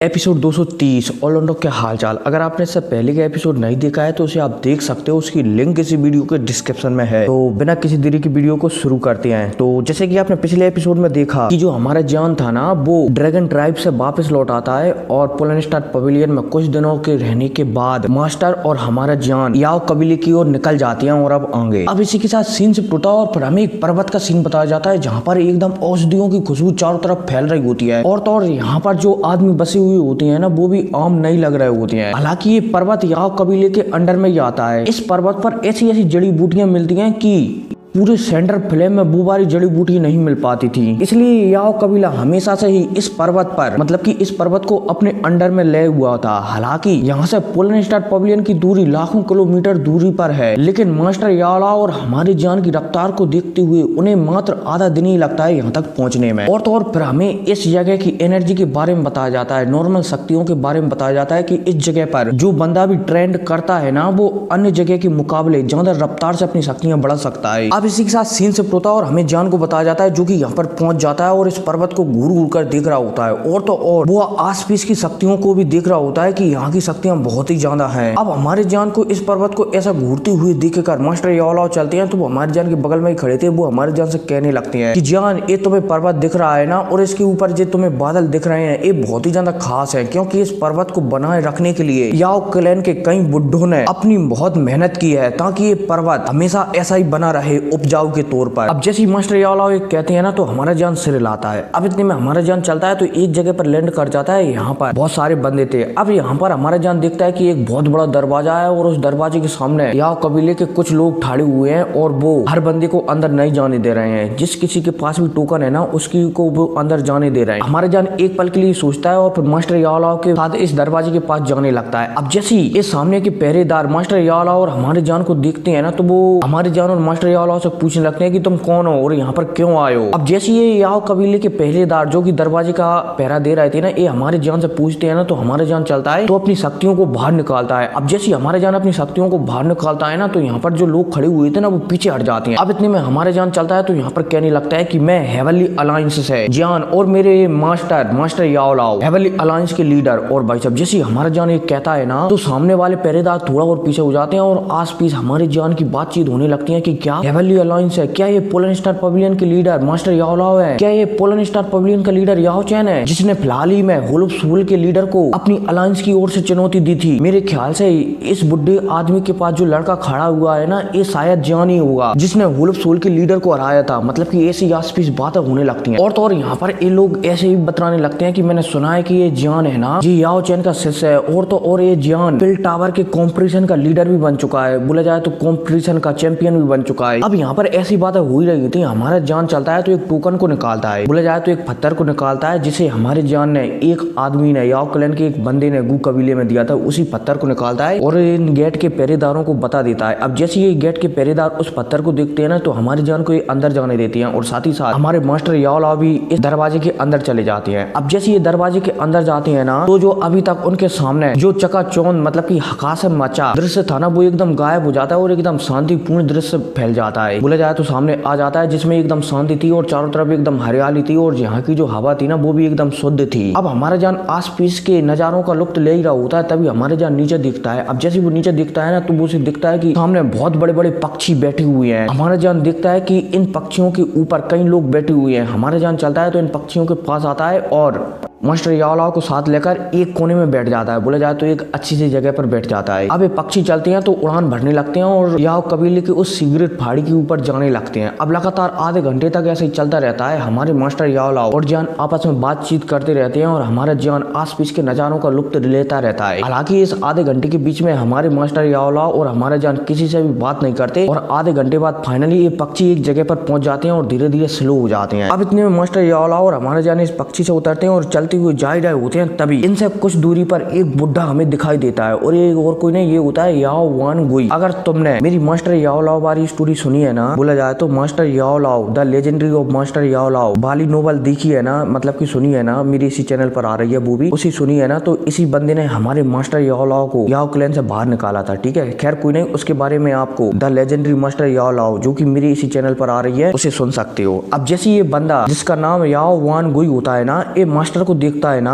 Episode 230 Orlando के हालचाल। अगर आपने इससे पहले का एपिसोड नहीं देखा है तो उसे आप देख सकते हो, उसकी लिंक इसी वीडियो के डिस्क्रिप्शन में है। तो बिना किसी देरी की वीडियो को शुरू करते हैं। तो जैसे कि आपने पिछले एपिसोड में देखा कि जो हमारा जॉन था ना, वो ड्रैगन ट्राइब से वापस लौट आता है और पोलनस्टार पवेलियन में कुछ दिनों के रहने के बाद मास्टर और हमारा जॉन याओ कबीले की ओर निकल जाते हैं और अब आगे। अब इसी के साथ सीन से टूटा और फिर हमें एक पर्वत का सीन बताया जाता है जहाँ पर एकदम औषधियों की खुशबू चारों तरफ फैल रही होती है और तो और यहाँ पर जो आदमी बसे हुए होती है ना, वो भी आम नहीं लग रहे होते हैं। हालांकि ये पर्वत याओ कबीले के अंडर में ही आता है। इस पर्वत पर ऐसी ऐसी जड़ी बूटियां मिलती हैं कि पूरे सेंटर फ्लेम में वो वाली जड़ी बूटी नहीं मिल पाती थी। इसलिए याओ कबीला हमेशा से ही इस पर्वत पर मतलब कि इस पर्वत को अपने अंडर में ले हुआ था। हालांकि यहाँ से पोलनस्टार पवेलियन की दूरी लाखों किलोमीटर दूरी पर है, लेकिन मास्टर याओ और हमारे जान की रफ्तार को देखते हुए उन्हें मात्र आधा दिन ही लगता है यहाँ तक पहुँचने में। और तो और फिर हमें इस जगह की एनर्जी के बारे में बताया जाता है, नॉर्मल शक्तियों के बारे में बताया जाता है कि इस जगह पर जो बंदा भी ट्रेंड करता है ना, वो अन्य जगह के मुकाबले ज्यादा रफ्तार से अपनी शक्तियां बढ़ा सकता है। अब इसी के साथ सीन से होता है और हमें जान को बताया जाता है जो कि यहाँ पर पहुंच जाता है और इस पर्वत को घूर घूर कर देख रहा होता है और तो और वो आसपास की शक्तियों को भी देख रहा होता है कि यहाँ की शक्तियां बहुत ही ज्यादा हैं। अब हमारे जान को इस पर्वत को ऐसा घूरते हुए देखकर मास्टर याओ चलते हैं तो वो हमारे जान के बगल में ही खड़े थे। वो हमारे जान से कहने लगते हैं कि जान, ये तुम्हें पर्वत दिख रहा है ना, और इसके ऊपर जो तुम्हें बादल दिख रहे हैं ये बहुत ही ज्यादा खास है, क्योंकि इस पर्वत को बनाए रखने के लिए याओ क्लैन के कई बुड्ढों ने अपनी बहुत मेहनत की है ताकि ये पर्वत हमेशा ऐसा ही बना रहे, उपजाऊ के तौर पर। अब जैसे ही मास्टर याओ कहते हैं ना, तो हमारा जान सिर लाता है। अब इतने में हमारा जान चलता है तो एक जगह पर लैंड कर जाता है। यहाँ पर बहुत सारे बंदे थे। अब यहाँ पर हमारा जान देखता है कि एक बहुत बड़ा दरवाजा है और उस दरवाजे के सामने याओ कबीले के कुछ लोग खड़े हुए हैं और वो हर बंदे को अंदर नहीं जाने दे रहे हैं। जिस किसी के पास भी टोकन है ना, उसकी को वो अंदर जाने दे रहे हैं। हमारा जान एक पल के लिए सोचता है और फिर मास्टर याओ के साथ इस दरवाजे के पास जाने लगता है। अब जैसे ही इस सामने के पहरेदार मास्टर याओ और हमारे जान को देखते हैं ना, तो वो हमारे जान और मास्टर याओ से पूछने लगते हैं कि तुम कौन हो और यहाँ पर क्यों आए हो। अब जैसे ये याओ कबीले के पहरेदार जो कि दरवाजे का पहरा दे रहे थे ना, ये हमारे जान से पूछते हैं ना, तो हमारे जान चलता है तो अपनी शक्तियों को बाहर निकालता है। अब जैसे हमारे जान अपनी शक्तियों को बाहर निकालता है ना, तो यहाँ पर जो लोग खड़े हुए थे ना, वो पीछे हट जाते हैं। अब इतने में हमारे जान चलता है तो यहाँ पर कहने लगता है कि मैं हेवनली अलायंस से जान और मेरे मास्टर याओ हेवनली अलायंस के लीडर। और भाई साहब जैसे हमारा जान ये कहता है ना, तो सामने वाले पहरेदार थोड़ा और पीछे हो जाते हैं और आस पास हमारे जान की बातचीत होने लगती है कि क्या हेवनली अलायंस है, क्या ये पोलनस्टार पवेलियन के लीडर मास्टर याओ है, क्या ये पोलनस्टार पवेलियन का लीडर याओ चैन है, जिसने फिलहाल ही में होलोप सोल के लीडर को अपनी अलायंस की ओर से चुनौती दी थी। मेरे ख्याल से इस बुढ़े आदमी के पास जो लड़का खड़ा हुआ है ना, ये शायद जान ही होगा जिसने होलोप सोल के लीडर को हराया था। मतलब कि ऐसी आसपास बातें होने लगती हैं। और तो और यहाँ पर ये लोग ऐसे ही बतलाने लगते हैं कि मैंने सुना है कि ये जान है ना, ये याओ चैन का शिष्य है और तो और ये जान पिल टावर के कॉम्पिटिशन का लीडर भी बन चुका है, बोला जाए तो कॉम्पिटिशन का चैंपियन भी बन चुका है। अब यहाँ पर ऐसी बातें हो ही रही थी। हमारा जान चलता है तो एक टोकन को निकालता है, बोला जाए तो एक पत्थर को निकालता है, जिसे हमारे जान ने एक आदमी ने याओ क्लैन के एक बंदे ने गु कबीले में दिया था। उसी पत्थर को निकालता है और इन गेट के पहरेदारों को बता देता है। अब जैसे ये गेट के पहरेदार उस पत्थर को देखते हैं ना, तो हमारे जान को ये अंदर जाने देते हैं और साथ ही साथ हमारे मास्टर याओ भी इस दरवाजे के अंदर चले जाते हैं। अब जैसे ये दरवाजे के अंदर जाते हैं ना, तो जो अभी तक उनके सामने जो चकाचौंध मतलब की हकास मचा दृश्य था ना, वो एकदम गायब हो जाता है और एकदम शांतिपूर्ण दृश्य फैल जाता है। बोला जाए तो सामने आ जाता है जिसमें एकदम शांति थी और चारों तरफ एकदम हरियाली थी और यहाँ की जो हवा थी ना, वो भी एकदम शुद्ध थी। अब हमारा जान आस पास के नजारों का लुत्फ ले ही रहा होता है, तभी हमारे जान नीचे दिखता है। अब जैसे वो नीचे दिखता है ना, तो वो उसे दिखता है कि सामने बहुत बड़े बड़े पक्षी बैठे हुए हैं। हमारा जान देखता है कि इन पक्षियों के ऊपर कई लोग बैठे हुए हैं। हमारा जान चलता है तो इन पक्षियों के पास आता है और मास्टर याओ को साथ लेकर एक कोने में बैठ जाता है, बोला जाए तो एक अच्छी सी जगह पर बैठ जाता है। अब ये पक्षी चलते हैं तो उड़ान भरने लगते हैं और याओ कबीले के उस सिगरेट पहाड़ी के ऊपर जाने लगते हैं। अब लगातार आधे घंटे तक ऐसे ही चलता रहता है। हमारे मास्टर याओ और जान आपस में बातचीत करते रहते हैं और हमारा जान आस पास के नजारों का लुत्फ लेता रहता है। हालांकि इस आधे घंटे के बीच में हमारे मास्टर याओ और हमारा जान किसी से भी बात नहीं करते और आधे घंटे बाद फाइनली ये पक्षी एक जगह पर पहुंच जाते हैं और धीरे धीरे स्लो हो जाते हैं। अब इतने में मास्टर याओ और हमारा जान इस पक्षी से उतरते हैं और चलते हुए जा रहे होते हैं। तभी इनसे कुछ दूरी पर एक बुढ़ा हमें दिखाई देता है और ये और कोई नहीं, ये होता है याओ वान गुई। अगर तुमने मेरी मास्टर याओ वाली स्टोरी सुनी है ना, बोला जाए तो मास्टर याओ द लेजेंडरी ऑफ मास्टर याओ वाली नोवेल देखी है ना, मतलब कि सुनी है ना, मेरी इसी चैनल पर आ रही है वो भी, उसी सुनी है ना, तो इसी बंदे ने हमारे मास्टर याओ को याओ क्लैन से बाहर निकाला था। ठीक है, खैर कोई नहीं, उसके बारे में आपको द लेजेंडरी मास्टर याओ जो कि मेरी इसी चैनल पर आ रही है उसे सुन सकते हो। अब जैसे ये बंदा जिसका नाम याओ वान गुई होता है ना, ये मास्टर को देखता है ना,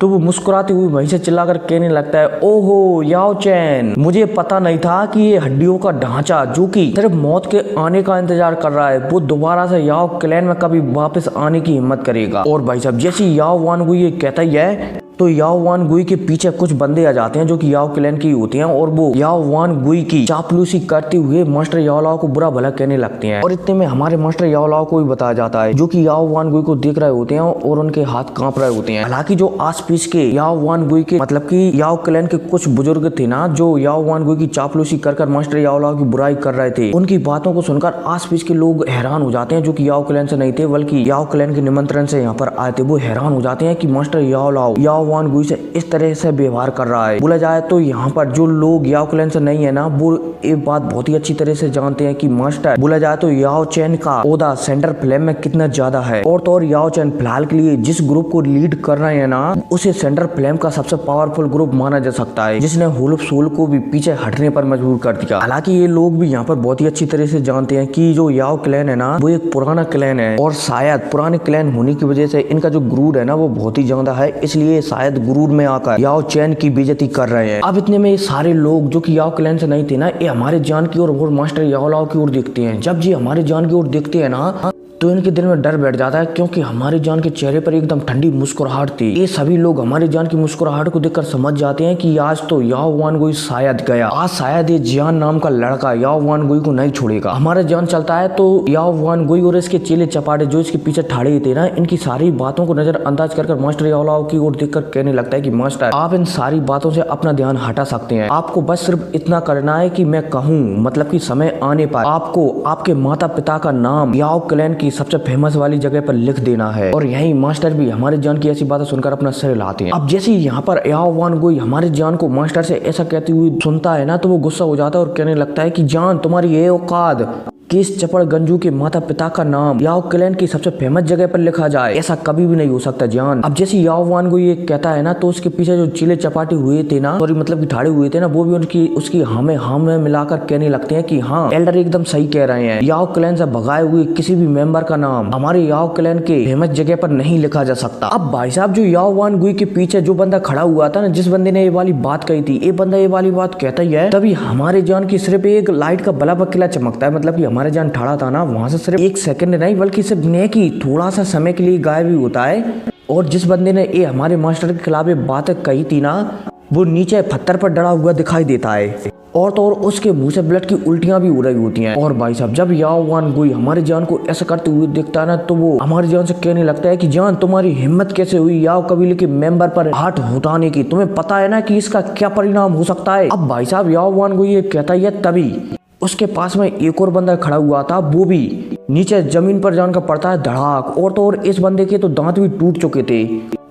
तो वो मुस्कुराती हुई वहीं से चिल्लाकर कहने लगता है, ओहो याओ चैन, मुझे पता नहीं था कि ये हड्डियों का ढांचा जो कि सिर्फ मौत के आने का इंतजार कर रहा है, वो दोबारा से याओ क्लैन में कभी वापस आने की हिम्मत करेगा। और भाई साहब जैसे याओ वान गुई ये कहता ही है तो याओ वान गुई के पीछे कुछ बंदे आ जाते हैं जो कि याओ क्लैन की होती हैं और वो याओ वान गुई की चापलूसी करते हुए मास्टर याओ लाओ को बुरा भला कहने लगते हैं। और इतने में हमारे मास्टर याओ लाओ को भी बताया जाता है जो कि याओ वान गुई को देख रहे होते हैं और उनके हाथ कांप रहे होते हैं। हालांकि जो आस पीस के याओ वान गुई के मतलब कि याओ क्लैन के कुछ बुजुर्ग थे ना जो याओ वान गुई की चापलूसी कर मास्टर याओ लाओ की बुराई कर रहे थे, उनकी बातों को सुनकर आस पीस के लोग हैरान हो जाते हैं जो कि याओ क्लैन से नहीं थे बल्कि याओ क्लैन के निमंत्रण से यहाँ पर आए थे। वो हैरान हो जाते हैं कि मास्टर याओ लाओ याओ वान गुई से इस तरह से व्यवहार कर रहा है। बोला जाए तो यहाँ पर जो लोग याओ क्लैन से नहीं है ना वो एक बात बहुत ही अच्छी तरह से जानते हैं कि मास्टर बोला जाए तो याओ चैन का ओहदा सेंटर फ्लेम में कितना ज्यादा है। और तो और याओ चैन फिलहाल के लिए जिस ग्रुप को लीड कर रहे हैं ना उसे सेंटर फ्लेम का सबसे पावरफुल ग्रुप माना जा सकता है जिसने हुलुप सोल को भी पीछे हटने पर मजबूर कर दिया। हालांकि ये लोग भी यहाँ पर बहुत ही अच्छी तरह से जानते हैं कि जो याओ क्लैन है ना वो एक पुराना क्लैन है और शायद पुराने क्लैन होने की वजह से इनका जो गुरूर है ना वो बहुत ही ज्यादा है, इसलिए शायद गुरूर में आकर याओ चैन की बेइज्जती कर रहे हैं। अब इतने में ये सारे लोग जो कि याओ क्लैन से नहीं थे ना ये हमारे जान की ओर मास्टर याओ लाओ की ओर देखते हैं। जब ये हमारे जान की ओर देखते हैं ना तो इनके दिल में डर बैठ जाता है क्योंकि हमारे जान के चेहरे पर एकदम ठंडी मुस्कुराहट थी। ये सभी लोग हमारे जान की मुस्कुराहट को देखकर समझ जाते हैं कि आज तो याओ वान गुई शायद गया, आज शायद ये जियान नाम का लड़का याओ वान गुई को नहीं छोड़ेगा। हमारे जान चलता है तो याओ वान गुई और इसके चेले चपाटे जो इसके पीछे ठाड़े थे ना इनकी सारी बातों को नजरअंदाज कर मास्टर याओ लाओ की ओर देखकर कहने लगता है कि मास्टर आप इन सारी बातों से अपना ध्यान हटा सकते हैं, आपको बस सिर्फ इतना करना है कि मैं कहूँ मतलब कि समय आने पर आपको आपके माता पिता का नाम याओ क्लैन की सबसे फेमस वाली जगह पर लिख देना है। और यही मास्टर भी हमारे जान की ऐसी बातें सुनकर अपना सिर हिलाते हैं। अब जैसे यहाँ पर याओ वान गुई हमारे जान को मास्टर से ऐसा कहती हुई सुनता है ना तो वो गुस्सा हो जाता है और कहने लगता है कि जान तुम्हारी ये औकात कि इस चपड़ गंजू के माता पिता का नाम याओ क्लैन की सबसे फेमस जगह पर लिखा जाए, ऐसा कभी भी नहीं हो सकता जान। अब जैसे याओ वान गुई ये कहता है ना तो उसके पीछे जो चिले चपाटे हुए थे ना सॉरी मतलब कि ठाड़े हुए थे ना वो भी उसकी हाँ में मिलाकर कहने लगते हैं कि हाँ एल्डर एकदम सही कह रहे हैं, याओ क्लैन से भगाए हुए किसी भी मेंबर का नाम हमारे याओ क्लैन के फेमस जगह पर नहीं लिखा जा सकता। अब भाई साहब जो याओ वान गुई के पीछे जो बंदा खड़ा हुआ था ना जिस बंदे ने ये वाली बात कही थी ये बंदा ये वाली बात कहता ही है तभी हमारे जान की सिर्फ एक लाइट का बल्ब अकेला चमकता है। मतलब कि हमारे जान ठाड़ा था ना वहां से सिर्फ एक सेकंड नहीं बल्कि सिर्फ नेक ही थोड़ा सा समय के लिए गायब ही होता है। और जिस बंदे ने ये हमारे मास्टर के खिलाफ बात कही थी ना वो नीचे पत्थर पर डरा हुआ दिखाई देता है और तो और उसके मुंह से ब्लड की उल्टियां भी हो रही होती हैं। और भाई साहब जब याओ वान गुई हमारे जान को ऐसा करते हुए देखता है ना तो वो हमारी जान से कहने लगता है कि जान तुम्हारी हिम्मत कैसे हुई याओ कबीले के मेंबर पर हाथ उठाने की, तुम्हें पता है ना कि इसका क्या परिणाम हो सकता है। अब भाई साहब याओ वान गुई ये कहता है तभी उसके पास में एक और बंदा खड़ा हुआ था वो भी नीचे जमीन पर जान का पड़ता है धड़ाक। और तो और इस बंदे के तो दांत भी टूट चुके थे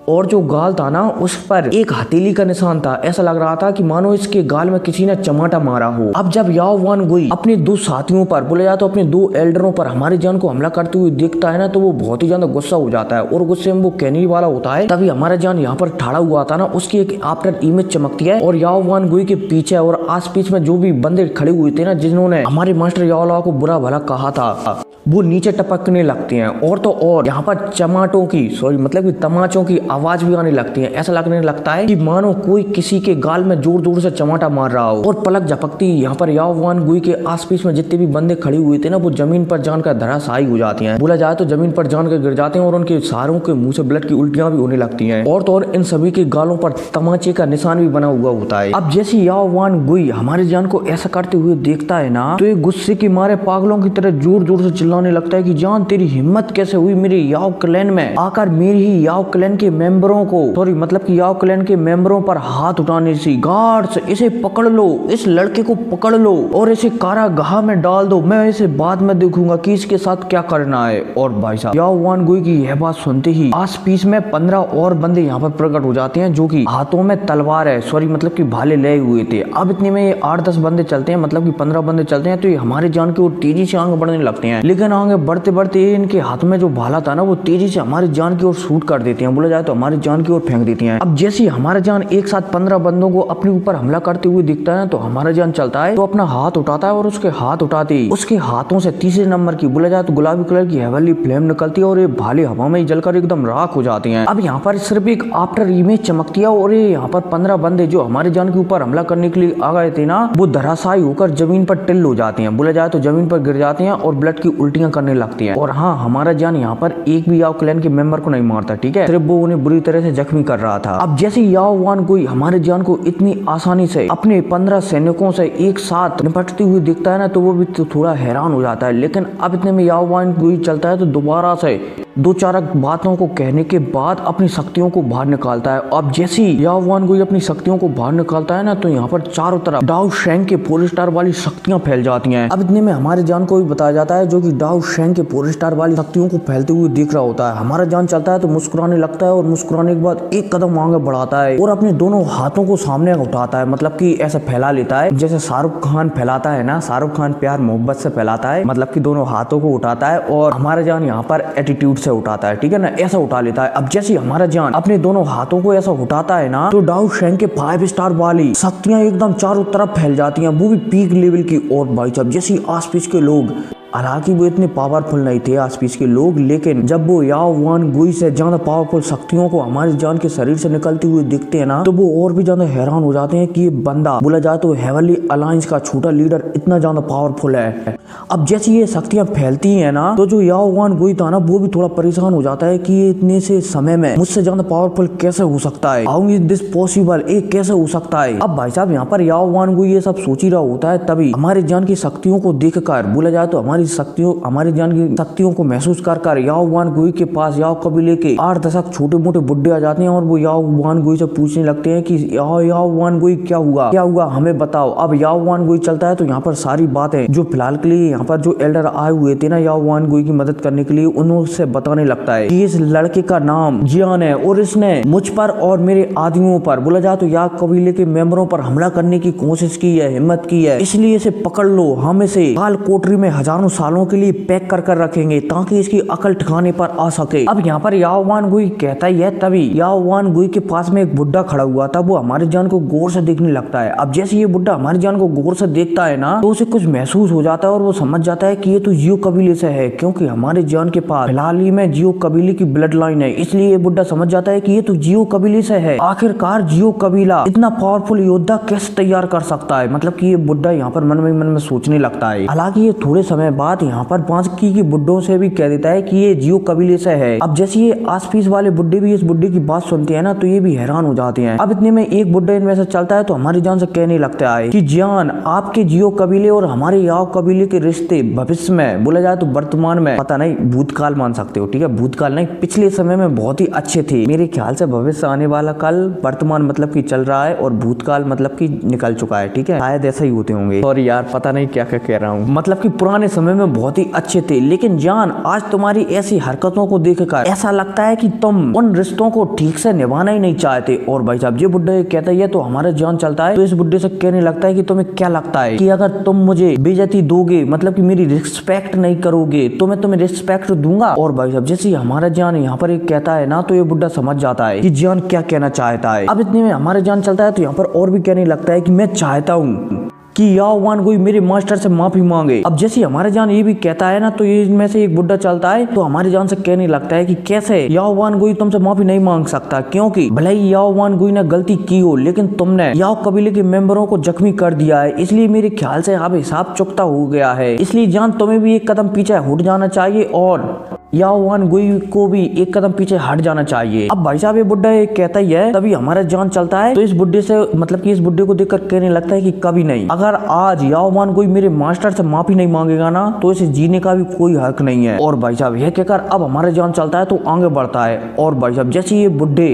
और जो गाल था ना उस पर एक हथेली का निशान था, ऐसा लग रहा था कि मानो इसके गाल में किसी ने चमाटा मारा हो। अब जब याओ वान गुई अपने दो साथियों पर बोले जाए तो अपने दो एल्डरों पर हमारे जान को हमला करते हुए देखता है ना तो वो बहुत ही ज्यादा गुस्सा हो जाता है और गुस्से में वो कहने वाला होता है। तभी हमारा जान यहाँ पर ठाड़ा हुआ था ना उसकी एक आफ्टर इमेज चमकती है और याओ वान गुई के पीछे और आस पीछ में जो भी बंदे खड़े हुए थे ना जिन्होंने हमारे मास्टर याओ लाओ को बुरा भला कहा था वो नीचे टपकने लगते हैं। और तो और यहाँ पर चमाटों की सॉरी मतलब कि तमाचों की आवाज भी आने लगती है। ऐसा लगने लगता है कि मानो कोई किसी के गाल में जोर जोर से चमाटा मार रहा हो। और पलक झपकती यहाँ पर याओ वान गुई के आस पास में जितने भी बंदे खड़े हुए थे ना वो जमीन पर जानकर धराशायी हो जाती हैं। बोला जाए तो जमीन पर जानकर गिर जाते हैं और उनके सारों के मुंह से ब्लड की उल्टियां भी होने लगती हैं। और तो और इन सभी के गालों पर तमाचे का निशान भी बना हुआ होता है। अब जैसे याओ वान गुई हमारे जान को ऐसा करते हुए देखता है ना तो एक गुस्से के मारे पागलों की तरह जोर जोर से चिल्लाने लगता है कि जान तेरी हिम्मत कैसे हुई मेरे याओ क्लैन में आकर मेरी ही याओ क्लैन के मेंबरों को सॉरी मतलब कि याओ क्लैन के मेंबरों पर हाथ उठाने सी। गार्ड्स इसे पकड़ लो, इस लड़के को पकड़ लो और इसे कारागाह में डाल दो, मैं इसे बाद में देखूंगा कि इसके साथ क्या करना है। और भाई साहब याओ वान गुई की यह बात सुनते ही आस पीस में 15 और बंदे यहाँ पर प्रकट हो जाते हैं जो कि हाथों में तलवार है सॉरी मतलब कि भाले ले हुए थे। अब इतने में 8-10 बंदे चलते हैं मतलब कि 15 बंदे चलते हैं तो ये हमारे जान की ओर तेजी से आगे बढ़ने लगते हैं। लेकिन लेकिन आगे बढ़ते बढ़ते इनके हाथ में जो भाला था ना वो तेजी से हमारी जान की ओर शूट कर देती हैं, बोला जाए तो हमारी जान की ओर फेंक देती हैं। अब जैसे ही हमारा जान एक साथ 15 बंदों को अपने ऊपर हमला करते हुए दिखता है तो हमारा जान चलता है तो अपना हाथ उठाता है और उसके हाथ उठाते ही उसके हाथों से तीसरे नंबर की बोला जाए तो गुलाबी कलर की हेवनली फ्लेम निकलती है और ये भाले हवा में जलकर एकदम राख हो जाती हैं। अब यहाँ पर सिर्फ एक आफ्टर इमेज चमकती है और ये यहाँ पर 15 बंदे जो हमारे जान के ऊपर हमला करने के लिए आ गए थे ना वो धराशायी होकर जमीन पर टिल हो जाती हैं, बोला जाए तो जमीन पर गिर जाती हैं और ब्लड की उल्टियां करने लगती हैं। और हाँ, हमारा जान यहाँ पर एक भी याओ क्लैन के मेंबर को नहीं मारता, ठीक है, सिर्फ वो उन्हें बुरी तरह से जख्मी कर रहा था। अब जैसे याओ वान गुई हमारे जान को इतनी आसानी से अपने 15 सैनिकों से एक साथ निपटते हुए दिखता है ना तो वो भी तो थोड़ा हैरान हो जाता है। लेकिन अब इतने में याओ वान गुई चलता है तो दोबारा से दो चार बातों को कहने के बाद अपनी शक्तियों को बाहर निकालता है। अब जैसे याओ वान गुई अपनी शक्तियों को बाहर निकालता है ना तो यहाँ पर चारों तरफ डाउ शेंग के 4 स्टार वाली शक्तियां फैल जाती हैं। अब इतने में हमारे जान को भी बताया जाता है जो कि डाउ शेंग के 4 स्टार वाली शक्तियों को फैलते हुए दिख रहा होता है। हमारा जान चलता है तो मुस्कुराने लगता है और मुस्कुराने के बाद एक कदम आगे बढ़ाता है और अपने दोनों हाथों को सामने उठाता है, मतलब कि ऐसे फैला लेता है जैसे शाहरुख खान फैलाता है ना, शाहरुख खान प्यार मोहब्बत से फैलाता है, मतलब कि दोनों हाथों को उठाता है और हमारा जान यहाँ पर एटीट्यूड से उठाता है, ठीक है ना, ऐसा उठा लेता है। अब जैसे हमारा जान अपने दोनों हाथों को ऐसा उठाता है ना तो डाउ शेंग के 5 स्टार वाली शक्तियां एकदम चारों तरफ फैल जाती हैं, वो भी पीक लेवल की। और भाई साहब जैसे आस पास के लोग, हालांकि वो इतने पावरफुल नहीं थे आस पास के लोग, लेकिन जब वो याओ वान गुई से ज्यादा पावरफुल शक्तियों को हमारी जान के शरीर से निकलते हुए दिखते हैं ना तो वो और भी ज्यादा हैरान हो जाते हैं कि ये बंदा बोला जाए तो हेवनली अलायंस का छोटा लीडर इतना ज्यादा पावरफुल है। अब जैसे ये शक्तियां फैलती हैं ना तो जो याओ वान गुई था ना वो भी थोड़ा परेशान हो जाता है कि ये इतने से समय में मुझसे ज्यादा पावरफुल कैसे हो सकता है, हाउ इज दिस पॉसिबल, ये कैसे हो सकता है। अब भाई साहब यहाँ पर याओ वान गुई ये सब सोच ही रहा होता है, तभी हमारी जान की शक्तियों को देखकर बोला जाए तो हमारी जान की शक्तियों को महसूस कर याओ वान गुई के पास याओ कबीले के 8-10 छोटे मोटे बुड्ढे आ जाते हैं और वो याओ वान गुई से पूछने लगते हैं कि याओ वान गुई क्या हुआ हमें बताओ। अब याओ वान गुई चलता है तो यहाँ पर सारी बातें जो फिलहाल के लिए यहाँ पर जो एल्डर आए हुए थे ना याओ वान गुई की मदद करने के लिए उनसे बताने लगता है कि इस लड़के का नाम जियान है और इसने मुझ पर और मेरे आदमियों पर बोला जाए तो याओ कबीले के मेंबरों पर हमला करने की कोशिश की है, हिम्मत की है, इसलिए इसे पकड़ लो, हम इसे काल कोठरी में हजारों सालों के लिए पैक कर रखेंगे ताकि इसकी अकल ठिकाने पर आ सके। अब यहाँ पर याओ वान गुई कहता ही है, तभी याओ वान गुई के पास में एक बुड्ढा खड़ा हुआ था, वो हमारे जान को गौर से देखने लगता है। अब जैसे ये बुड्ढा हमारी जान को गौर से देखता है ना तो उसे कुछ महसूस हो जाता है और वो समझ जाता है कि ये तो जियो कबीले से है, क्योंकि हमारे जान के पास फिलहाल ही में जियो कबीले की ब्लड लाइन है, इसलिए ये बुड्ढा समझ जाता है कि ये तो जियो कबीले से है। आखिरकार जियो कबीला इतना पावरफुल योद्धा कैसे तैयार कर सकता है, मतलब कि ये बुड्ढा यहाँ पर मन में सोचने लगता है। हालांकि ये थोड़े समय बाद यहाँ पर बांसकी के बुड्ढों से भी कह देता है कि ये जियो कबीले से है। अब जैसे ये आसपास वाले बुड्ढे भी इस बुड्ढे की बात सुनते हैं ना तो ये भी हैरान हो जाते हैं। अब इतने में एक बुड्ढा इनमें से चलता है तो हमारी जान से कहने लगता है कि जान, आपके जियो कबीले और हमारे याओ कबीले के रिश्ते भविष्य में बोला जाए तो वर्तमान में, पता नहीं भूतकाल मान सकते हो, ठीक है, भूतकाल नहीं, पिछले समय में बहुत ही अच्छे थे। मेरे ख्याल से भविष्य आने वाला काल वर्तमान मतलब की चल रहा है और भूतकाल मतलब की निकल चुका है, ठीक है, शायद ऐसा ही होते होंगे। और यार पता नहीं क्या क्या कह रहा हूँ, मतलब कि पुराने समय में बहुत ही अच्छे थे, लेकिन जान आज तुम्हारी ऐसी हरकतों को देखकर ऐसा लगता है कि तुम उन रिश्तों को ठीक से निभाना ही नहीं चाहते। और भाई साहब ये बुड्ढा कहता है तो हमारा जान चलता है तो इस बुड्ढे से कहने लगता है कि तुम्हें क्या लगता है कि अगर तुम मुझे बेइज्जती दोगे, मतलब कि मेरी रिस्पेक्ट नहीं करोगे तो मैं तुम्हें रिस्पेक्ट दूंगा। और भाई साहब जैसे हमारा जान यहाँ पर एक कहता है ना तो ये बुड्ढा समझ जाता है कि जान क्या कहना चाहता है। अब इतने में हमारा जान चलता है तो यहाँ पर और भी कहने लगता है कि मैं चाहता हूँ कि याओ वान गुई मेरे मास्टर से माफी मांगे। अब जैसे हमारे जान ये भी कहता है ना तो ये इनमें से एक बुड्ढा चलता है तो हमारे जान से कहने लगता है कि कैसे याओ वान गुई तुमसे माफी नहीं मांग सकता, क्योंकि भले ही याओ वान गुई ने गलती की हो लेकिन तुमने याओ कबीले के मेंबरों को जख्मी कर दिया है, इसलिए मेरे ख्याल से अब हिसाब चुकता हो गया है, इसलिए जान तुम्हें भी एक कदम पीछे हट जाना चाहिए और याओ वान गुई को भी एक कदम पीछे हट जाना चाहिए। अब भाई साहब ये बुड्ढा कहता ही है, तभी हमारा जान चलता है तो इस बुड्ढे से, मतलब कि इस बुड्ढे को देखकर कहने लगता है कि कभी नहीं, अगर आज याओ वान गुई मेरे मास्टर से माफी नहीं मांगेगा ना तो इसे जीने का भी कोई हक नहीं है। और भाई साहब यह कहकर अब हमारा जान चलता है तो आगे बढ़ता है। और भाई साहब जैसे ये बुड्ढे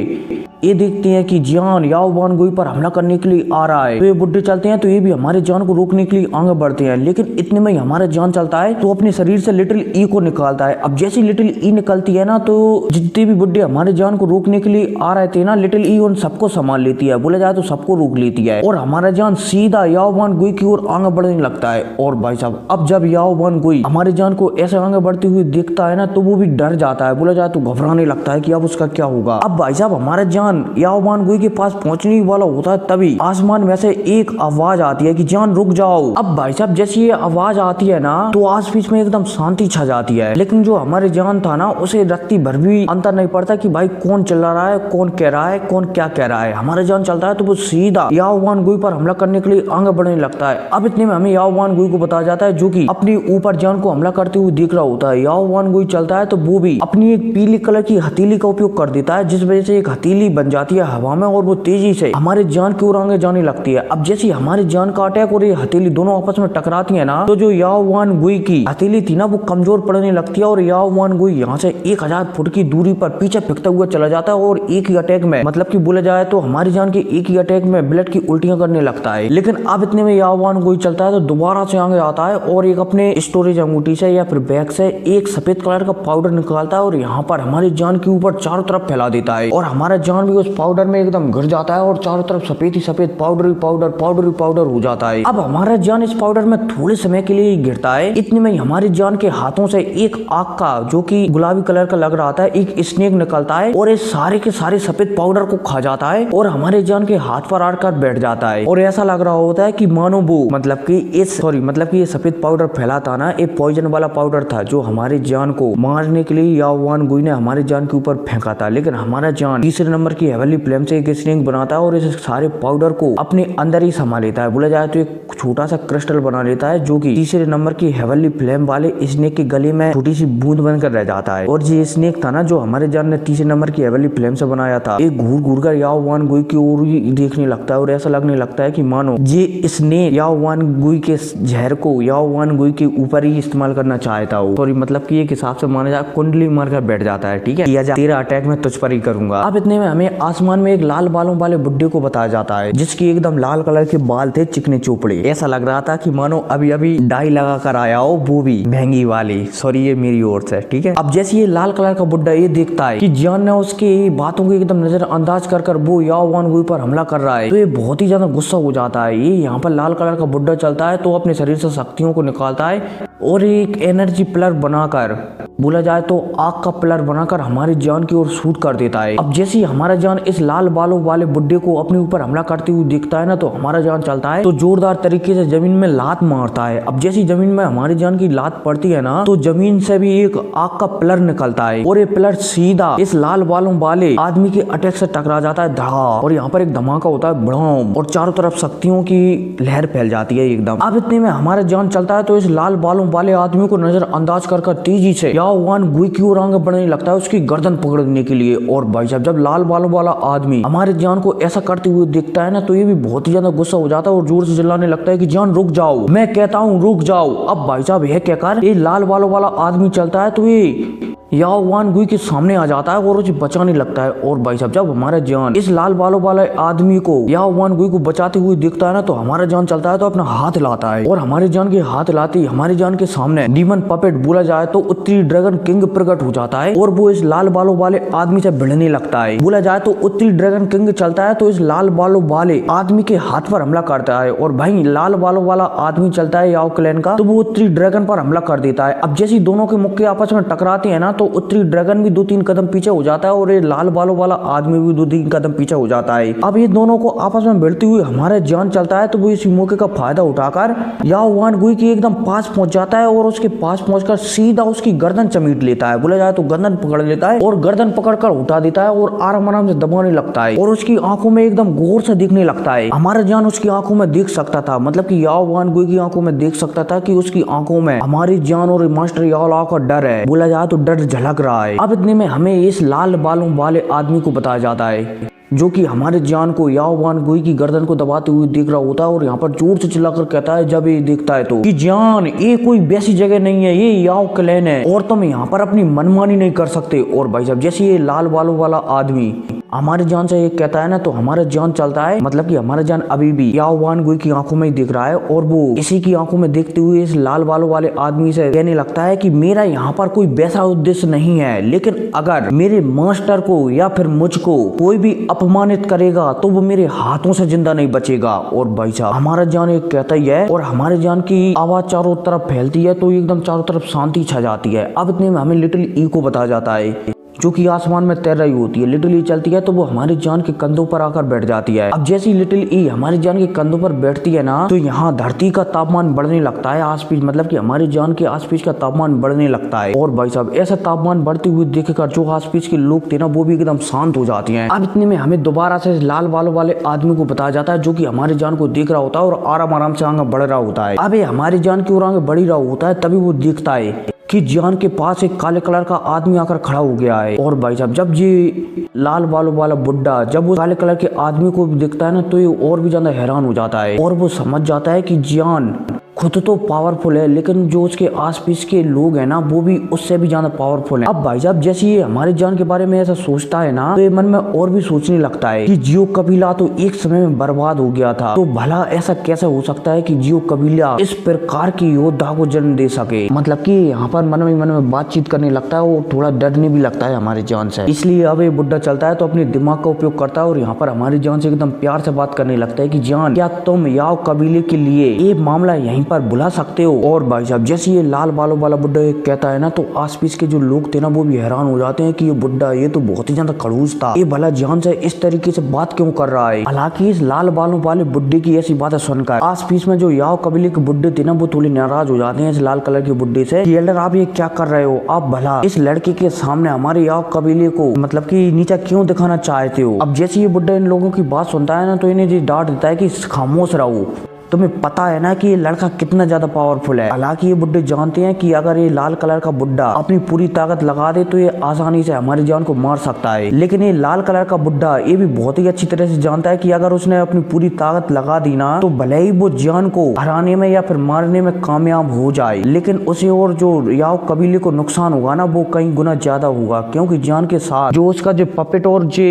ये देखते हैं कि जियान याओ वान गुई पर हमला करने के लिए आ रहा है। तो ये बुड्ढे चलते हैं तो ये भी हमारे जान को रोकने के लिए आगे बढ़ते हैं, लेकिन इतने में हमारा जान चलता है तो अपने शरीर से लिटिल ई को निकालता है। अब जैसी लिटिल ई निकलती है ना, तो जितने भी बुड्ढे हमारे जान को रोकने के लिए आ रहे थे ना, लिटिल ई उन सबको संभाल लेती है, बोला जाए तो सबको रोक लेती है और हमारा जान सीधा याओ वान गुई की ओर आगे बढ़ने लगता है। और भाई साहब अब जब याओ वान गुई हमारे जान को ऐसे आगे बढ़ते हुए देखता है ना, तो वो भी डर जाता है, बोला जाए तो घबराने लगता है कि अब उसका क्या होगा। अब भाई साहब हमारा जान याओ वान गुई के पास पहुंचने वाला होता है, तभी आसमान में से एक आवाज आती है कि जान रुक जाओ। अब भाई साहब जैसी ये आवाज आती है ना, तो आस बीच में एकदम शांति छा जाती है, लेकिन जो हमारे जान था ना, उसे रत्ती भर भी अंतर नहीं पड़ता कि भाई कौन चिल्ला रहा है, कौन कह रहा है, कौन क्या कह रहा है। हमारा जान चलता है तो वो सीधा याओ वान गुई पर हमला करने के लिए आगे बढ़ने लगता है। अब इतने में हमें याओ वान गुई को बताया जाता है, जो कि अपने ऊपर जान को हमला करते हुए देख रहा होता है। याओ वान गुई चलता है तो वो भी अपनी एक पीली कलर की हथेली का उपयोग कर देता है, जिस वजह से एक हथेली बन जाती है हवा में और वो तेजी से हमारे जान की ओर आगे जाने लगती है। अब जैसे हमारे जान का अटैक और ये हथेली दोनों आपस में टकराती है ना, तो जो याओ वान गुई की हथेली थी ना, वो कमजोर पड़ने लगती है और याओ वान गुई यहाँ से 1000 फुट की दूरी पर पीछे फेंकता हुआ चला जाता है और एक ही अटैक में, मतलब कि बोला जाए तो हमारी जान के एक ही अटैक में ब्लड की उल्टियां करने लगता है। लेकिन अब इतने में याओ वान गुई चलता है तो दोबारा से आगे आता है और एक अपने स्टोरेज अंगूठी से या फिर बैग से एक सफेद कलर का पाउडर निकालता है और यहाँ पर हमारी जान के ऊपर चारों तरफ फैला देता है और हमारा जान भी उस पाउडर में एकदम घिर जाता है और चारों तरफ सफेद ही सफेद पाउडर ही पाउडर पाउडर ही पाउडर हो जाता है। अब हमारा जान इस पाउडर में थोड़े समय के लिए गिरता है। इतने में हमारी जान के हाथों से एक आग का, जो कि गुलाबी कलर का लग रहा था, एक स्नेक निकलता है और इस सारे के सारे सफेद पाउडर को खा जाता है और हमारे जान के हाथ पर आकर बैठ जाता है और ऐसा लग रहा होता है कि मानो वो मतलब कि ये सफेद पाउडर फैला था ना, एक पॉइजन वाला पाउडर था जो हमारे जान को मारने के लिए याओ वान गुई ने हमारे जान के ऊपर फेंका था। लेकिन हमारा जान तीसरे नंबर की हेवनली फ्लेम से एक स्नेक बनाता है और इस सारे पाउडर को अपने अंदर ही समा लेता है। बोला जाए तो एक छोटा सा क्रिस्टल बना लेता है, जो कि तीसरे नंबर की हेवनली फ्लेम वाले स्नेक के गले में छोटी सी बूंद बनकर रह जाता है। और ये स्नेक था ना, जो हमारे जान ने तीसरे नंबर की हेवनली फ्लेम से बनाया था, एक घूर घूर कर याओ वान गुई की ओर ही देखने लगता है और ऐसा लगने लगता है कि मानो ये स्नेक याओ वान गुई के जहर को याओ वान गुई के ऊपर ही इस्तेमाल करना चाहता हो। सॉरी, मतलब कि एक हिसाब से माना जाए कुंडली मारकर बैठ जाता है। ठीक है, तेरा अटैक मैं तुझ पर ही करूंगा। अब इतने में हमें आसमान में एक लाल बालों वाले बुड्ढे को बताया जाता है, जिसकी एकदम लाल कलर के बाल थे, चिकने चोपड़े। ऐसा लग रहा था कि मानो अभी अभी डाई लगा कर आया हो, वो भी महंगी वाली। सॉरी, ये मेरी ओर से। ठीक है, अब जैसे ये लाल कलर का बुड्ढा ये देखता है कि जियान ने उसकी बातों को एकदम नजरअंदाज कर वो याओ वान गुई पर हमला कर रहा है, तो ये बहुत ही ज्यादा गुस्सा हो जाता है। ये यहाँ पर लाल कलर का बुड्ढा चलता है तो अपने शरीर से शक्तियों को निकालता है और एक एनर्जी पिलर बनाकर, बोला जाए तो आग का पिलर बनाकर हमारी जान की ओर शूट कर देता है। अब जैसे ही हमारा जान इस लाल बालों वाले बुड्ढे को अपने ऊपर हमला करते हुए देखता है ना, तो हमारा जान चलता है तो जोरदार तरीके से जमीन में लात मारता है। अब जैसी जमीन में हमारी जान की लात पड़ती है ना, तो जमीन से भी एक आग का पिलर निकलता है और ये पिलर सीधा इस लाल बालों वाले आदमी के अटैक से टकरा जाता है, धड़ा, और यहाँ पर एक धमाका होता है, बड़ाम, और चारों तरफ शक्तियों की लहर फैल जाती है एकदम। अब इतने में हमारा जान चलता है तो इस लाल बालों वाले आदमी को नजरअंदाज कर तेजी से याओ वान गुई की ओर आगे बढ़ने लगता है, उसकी गर्दन पकड़ने के लिए। और भाई साहब जब लाल बालों वाला आदमी हमारे जान को ऐसा करते हुए देखता है ना, तो ये भी बहुत ही ज्यादा गुस्सा हो जाता है और जोर से चिल्लाने लगता है कि जान रुक जाओ, मैं कहता हूँ रुक जाओ। अब भाई साहब यह कहकर ये लाल बालों वाला आदमी चलता है तो ये याओ वान गुई के सामने आ जाता है और उसे बचाने लगता है। और भाई साहब जब हमारा जान इस लाल बालों वाले आदमी को याओ वान गुई को बचाते हुए देखता है ना, तो हमारा जान चलता है तो अपना हाथ लाता है और हमारे जान के हाथ लाते ही हमारे जान के सामने डीमन पपेट, बोला जाए तो उत्तरी ड्रैगन किंग प्रकट हो जाता है और वो इस लाल बालों वाले आदमी से भिड़ने लगता है। बोला जाए तो उत्तरी ड्रैगन किंग चलता है तो इस लाल बालों वाले आदमी के हाथ पर हमला करता है और भाई लाल बालों वाला आदमी चलता है याओ क्लैन का, तो वो उत्तरी ड्रैगन पर हमला कर देता है। अब जैसे दोनों के मुक्के आपस में टकराते हैं ना, तो उत्तरी ड्रैगन भी 2-3 कदम पीछे हो जाता है और ये लाल बालों वाला आदमी भी 2-3 कदम पीछे हो जाता है। अब ये दोनों को आपस में भिड़ते हुए हमारे जान चलता है तो वो इसी मौके का फायदा उठाकर याओ वान गुई के एकदम पास पहुंच जाता है और उसके पास पहुंचकर सीधा उसकी गर्दन चमीट लेता है। बोला जाए तो गर्दन पकड़ लेता है और गर्दन पकड़कर उठा देता है और आराम आराम से दबाने लगता है और उसकी आंखों में एकदम गौर से देखने लगता है। हमारा जान उसकी आंखों में देख सकता था, मतलब कि याओ वान गुई की आंखों में देख सकता था कि उसकी आंखों में हमारी जान और मास्टर याओ लाओ का डर है। बोला जाए तो डर झलक रहा है। अब इतने में हमें इस लाल बालों वाले आदमी को बताया जाता है, जो कि हमारे जान को याओ वान गुई की गर्दन को दबाते हुए देख रहा होता है और यहाँ पर जोर से चिल्लाकर कहता है जब ये देखता है तो कि जान ये कोई वैसी जगह नहीं है, ये याओ क्लैन है और तुम यहाँ पर अपनी मनमानी नहीं कर सकते। और भाई साहब जैसे ये लाल बालों वाला आदमी हमारे जान से एक कहता है ना तो हमारा जान चलता है, मतलब कि हमारा जान अभी भी याओ वान गुई की आंखों में ही दिख रहा है और वो इसी की आंखों में देखते हुए इस लाल बालों वाले आदमी से कहने लगता है कि मेरा यहाँ पर कोई वैसा उद्देश्य नहीं है, लेकिन अगर मेरे मास्टर को या फिर मुझको कोई भी अपमानित करेगा तो वो मेरे हाथों से जिंदा नहीं बचेगा। और भाई साहब हमारा जान एक कहता ही है और हमारे जान की आवाज चारों तरफ फैलती है तो एकदम चारों तरफ शांति छा जाती है। अब इतने में हमें लिटिल ई को बताया जाता है जो कि आसमान में तैर रही होती है। लिटिल ई चलती है तो वो हमारी जान के कंधों पर आकर बैठ जाती है। अब जैसे ही लिटिल ई हमारी जान के कंधों पर बैठती है ना तो यहाँ धरती का तापमान बढ़ने लगता है आसपास, मतलब कि हमारी जान के आसपास का तापमान बढ़ने लगता है। और भाई साहब ऐसा तापमान बढ़ते हुए देखकर जो आसपास के लोग थे ना वो भी एकदम शांत हो जाते हैं। अब इतने में हमें दोबारा से लाल बालों वाले आदमी को बताया जाता है जो कि हमारी जान को देख रहा होता है और आराम आराम से आगे बढ़ रहा होता है। अब हमारी जान की ओर आगे बढ़ रहा होता है तभी वो देखता है कि जान के पास एक काले कलर का आदमी आकर खड़ा हो गया है। और भाई साहब जब ये लाल बालों वाला बुड्ढा जब वो काले कलर के आदमी को देखता है ना तो ये और भी ज्यादा हैरान हो जाता है और वो समझ जाता है कि जान खुद तो पावरफुल है लेकिन जो उसके आसपास के लोग हैं ना वो भी उससे भी ज्यादा पावरफुल हैं। अब भाई साहब जैसे ये हमारी जान के बारे में ऐसा सोचता है ना तो ये मन में और भी सोचने लगता है कि जियो कबीला तो एक समय में बर्बाद हो गया था, तो भला ऐसा कैसे हो सकता है कि जियो कबीला इस प्रकार की योद्धा को जन्म दे सके। मतलब कि यहाँ पर मन में बातचीत करने लगता है और थोड़ा डरने भी लगता है हमारी जान से। इसलिए अब ये बुड्ढा चलता है तो अपने दिमाग का उपयोग करता है और यहाँ पर हमारी जान से एकदम प्यार से बात करने लगता है कि जान क्या तुम याओ कबीले के लिए ये मामला यहीं पर बुला सकते हो। और भाई साहब जैसे ये लाल बालों वाला बुड्ढा कहता है ना तो आसपास के जो लोग थे ना वो भी हैरान हो जाते हैं कि ये बुड्ढा ये तो बहुत ही ज्यादा खड़ूस था, ये भला जान से इस तरीके से बात क्यों कर रहा है। हालांकि इस लाल बालों वाले बुड्ढे की ऐसी बातें सुनकर आसपास में जो याओ कबीले के बुड्ढे थे ना वो थोड़े नाराज हो जाते हैं इस लाल कलर के बुड्ढे से कि एल्डर आप ये क्या कर रहे हो, आप भला इस लड़के के सामने हमारे याओ कबीले को मतलब कि नीचा क्यों दिखाना चाहते हो। अब जैसे ये बुड्ढा इन लोगों की बात सुनता है ना तो इन्हें जी डांट देता है कि खामोश रहो, तुम्हें पता है ना कि ये लड़का कितना ज्यादा पावरफुल है। हालांकि ये बुड्ढे जानते हैं कि अगर ये लाल कलर का बुड्ढा अपनी पूरी ताकत लगा दे तो ये आसानी से हमारी जान को मार सकता है, लेकिन ये लाल कलर का बुड्ढा ये भी बहुत ही अच्छी तरह से जानता है कि अगर उसने अपनी पूरी ताकत लगा दी ना तो भले ही वो जान को हराने में या फिर मारने में कामयाब हो जाए, लेकिन उसे और जो याओ कबीले को नुकसान होगा ना वो कई गुना ज्यादा होगा, क्योंकि जान के साथ जो उसका जो पपेट और जो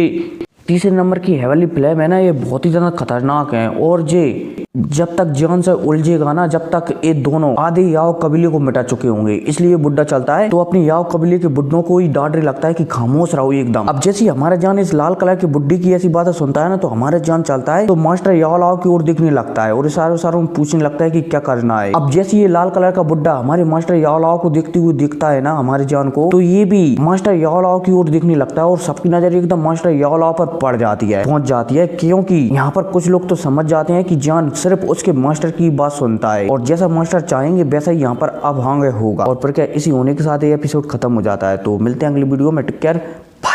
तीसरे नंबर की हेवनली फ्लेम है ना ये बहुत ही ज्यादा खतरनाक है। और जे जब तक जान से उलझेगा ना जब तक ये दोनों आधे याओ कबीले को मिटा चुके होंगे, इसलिए बुड्ढा चलता है तो अपनी याओ कबीले के बुड्ढों को ही डांटने लगता है कि खामोश रहो एकदम। अब जैसे हमारा जान इस लाल कलर के बुड्ढे की ऐसी बातें सुनता है ना तो हमारा जान चलता है तो मास्टर याओ लाओ की ओर देखने लगता है और इशारों में पूछने लगता है कि क्या करना है। अब जैसे ये लाल कलर का बुड्ढा हमारे मास्टर याओ लाओ को देखते हुए देखता है ना हमारे जान को तो ये भी मास्टर याओ लाओ की ओर देखने लगता है और सबकी नजर एकदम मास्टर याओ लाओ पर पड़ जाती है, पहुंच जाती है, क्योंकि यहाँ पर कुछ लोग तो समझ जाते हैं कि जान सिर्फ उसके मास्टर की बात सुनता है और जैसा मास्टर चाहेंगे वैसा ही यहाँ पर अब आगे होगा। और फिर क्या इसी होने के साथ ये एपिसोड खत्म हो जाता है। तो मिलते हैं अगली वीडियो में, टेक केयर।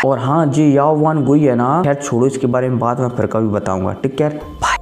और हाँ जी याओ वान गुई है ना, खैर छोड़ो इसके बारे में बाद में फिर कभी बताऊंगा। Take care, bye.